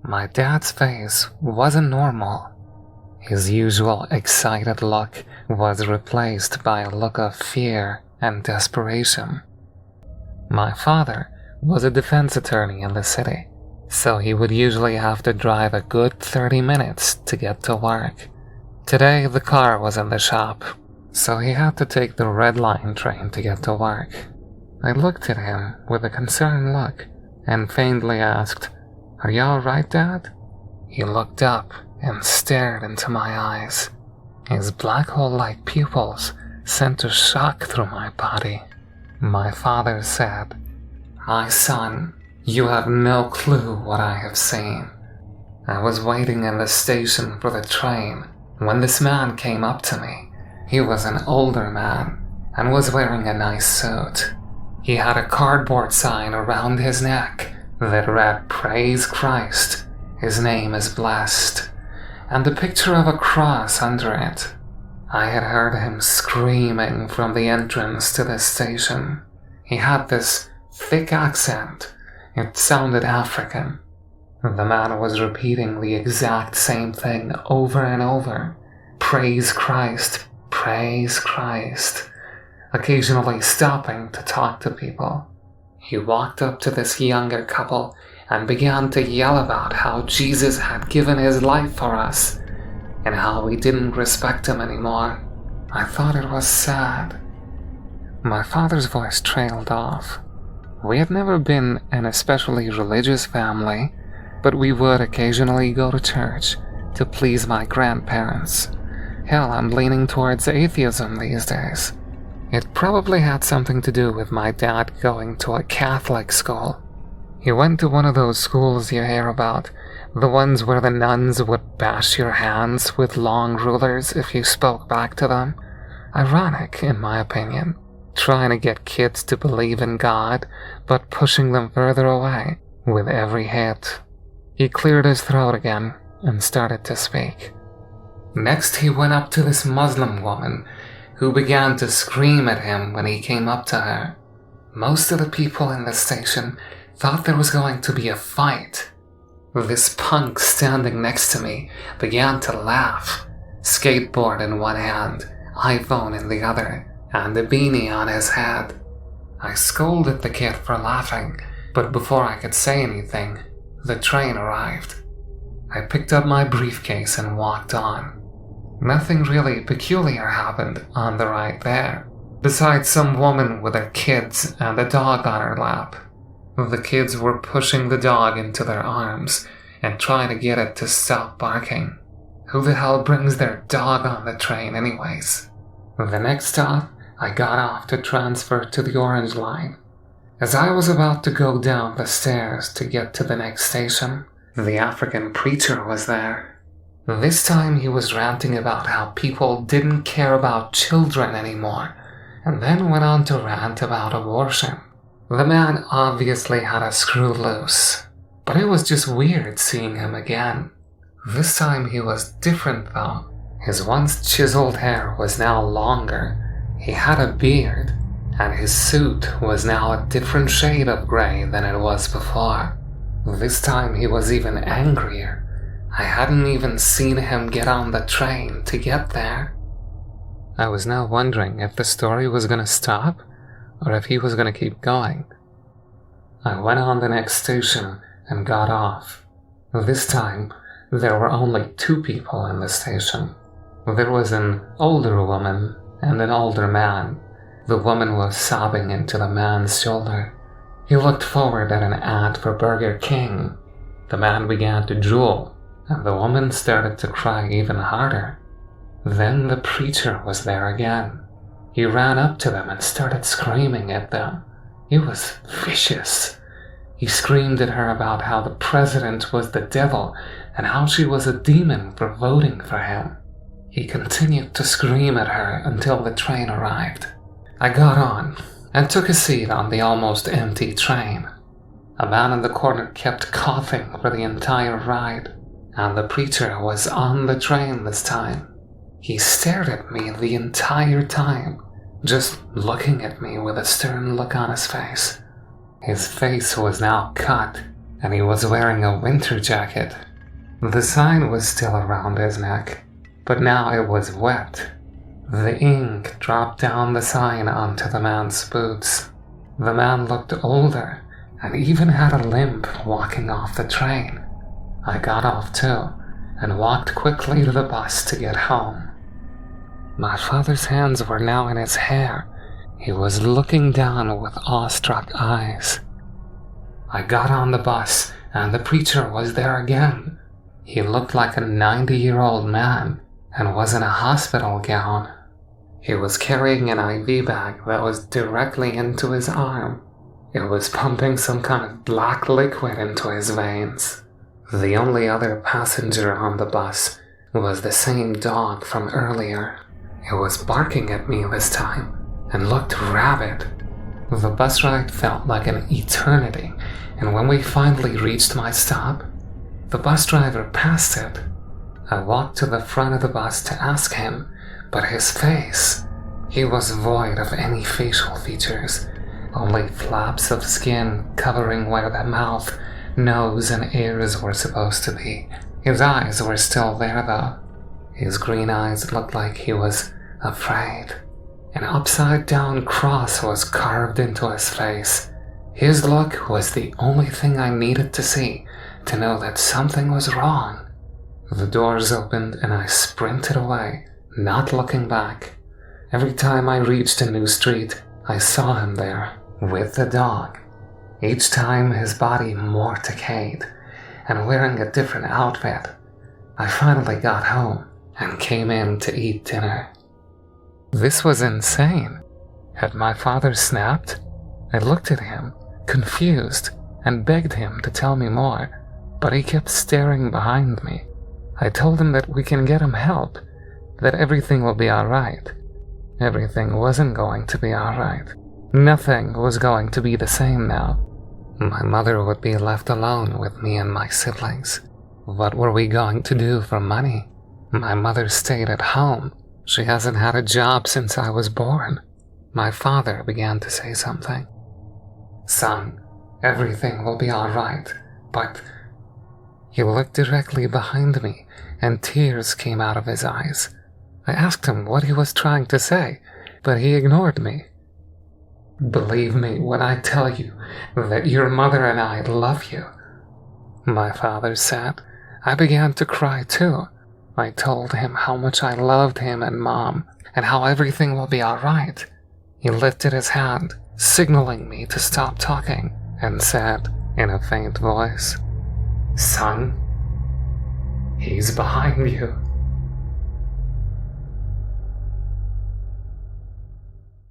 My dad's face wasn't normal. His usual excited look was replaced by a look of fear and desperation. My father was a defense attorney in the city, so he would usually have to drive a good 30 minutes to get to work. Today the car was in the shop, so he had to take the Red Line train to get to work. I looked at him with a concerned look and faintly asked, "Are you alright, Dad?" He looked up and stared into my eyes. His black hole-like pupils sent a shock through my body. My father said, "My son, you have no clue what I have seen. I was waiting in the station for the train when this man came up to me. He was an older man and was wearing a nice suit. He had a cardboard sign around his neck that read, 'Praise Christ, his name is blessed,' and a picture of a cross under it. I had heard him screaming from the entrance to the station. He had this thick accent. It sounded African. The man was repeating the exact same thing over and over. 'Praise Christ, praise Christ,' occasionally stopping to talk to people. He walked up to this younger couple and began to yell about how Jesus had given his life for us and how we didn't respect him anymore. I thought it was sad." My father's voice trailed off. We had never been an especially religious family, but we would occasionally go to church to please my grandparents. Hell, I'm leaning towards atheism these days. It probably had something to do with my dad going to a Catholic school. He went to one of those schools you hear about, the ones where the nuns would bash your hands with long rulers if you spoke back to them. Ironic, in my opinion, trying to get kids to believe in God, but pushing them further away with every hit. He cleared his throat again and started to speak. Next, he went up to this Muslim woman who began to scream at him when he came up to her. Most of the people in the station thought there was going to be a fight. This punk standing next to me began to laugh, skateboard in one hand, iPhone in the other, and a beanie on his head. I scolded the kid for laughing, but before I could say anything, the train arrived. I picked up my briefcase and walked on. Nothing really peculiar happened on the ride there, besides some woman with her kids and a dog on her lap. The kids were pushing the dog into their arms and trying to get it to stop barking. Who the hell brings their dog on the train anyways? The next stop, I got off to transfer to the Orange Line. As I was about to go down the stairs to get to the next station, the African preacher was there. This time he was ranting about how people didn't care about children anymore, and then went on to rant about abortion. The man obviously had a screw loose, but it was just weird seeing him again. This time he was different though. His once chiseled hair was now longer, he had a beard, and his suit was now a different shade of grey than it was before. This time he was even angrier. I hadn't even seen him get on the train to get there. I was now wondering if the story was going to stop, or if he was going to keep going. I went on the next station and got off. This time, there were only 2 people in the station. There was an older woman and an older man. The woman was sobbing into the man's shoulder. He looked forward at an ad for Burger King. The man began to drool, and the woman started to cry even harder. Then the preacher was there again. He ran up to them and started screaming at them. He was vicious. He screamed at her about how the president was the devil and how she was a demon for voting for him. He continued to scream at her until the train arrived. I got on and took a seat on the almost empty train. A man in the corner kept coughing for the entire ride, and the preacher was on the train this time. He stared at me the entire time, just looking at me with a stern look on his face. His face was now cut, and he was wearing a winter jacket. The sign was still around his neck, but now it was wet. The ink dropped down the sign onto the man's boots. The man looked older and even had a limp walking off the train. I got off too and walked quickly to the bus to get home. My father's hands were now in his hair. He was looking down with awestruck eyes. I got on the bus and the preacher was there again. He looked like a 90-year-old man and was in a hospital gown. He was carrying an IV bag that was directly into his arm. It was pumping some kind of black liquid into his veins. The only other passenger on the bus was the same dog from earlier. It was barking at me this time and looked rabid. The bus ride felt like an eternity, and when we finally reached my stop, the bus driver passed it. I walked to the front of the bus to ask him, but his face, he was void of any facial features, only flaps of skin covering where the mouth, nose, and ears were supposed to be. His eyes were still there though. His green eyes looked like he was afraid. An upside-down cross was carved into his face. His look was the only thing I needed to see to know that something was wrong. The doors opened and I sprinted away, not looking back. Every time I reached a new street, I saw him there, with the dog. Each time his body more decayed, and wearing a different outfit. I finally got home and came in to eat dinner. This was insane. Had my father snapped? I looked at him, confused, and begged him to tell me more, but he kept staring behind me. I told him that we can get him help, that everything will be alright. Everything wasn't going to be alright. Nothing was going to be the same now. My mother would be left alone with me and my siblings. What were we going to do for money? My mother stayed at home. She hasn't had a job since I was born. My father began to say something. Son, everything will be alright, but... He looked directly behind me, and tears came out of his eyes. I asked him what he was trying to say, but he ignored me. Believe me when I tell you that your mother and I love you, my father said. I began to cry too. I told him how much I loved him and Mom, and how everything will be alright. He lifted his hand, signaling me to stop talking, and said in a faint voice, Son, he's behind you.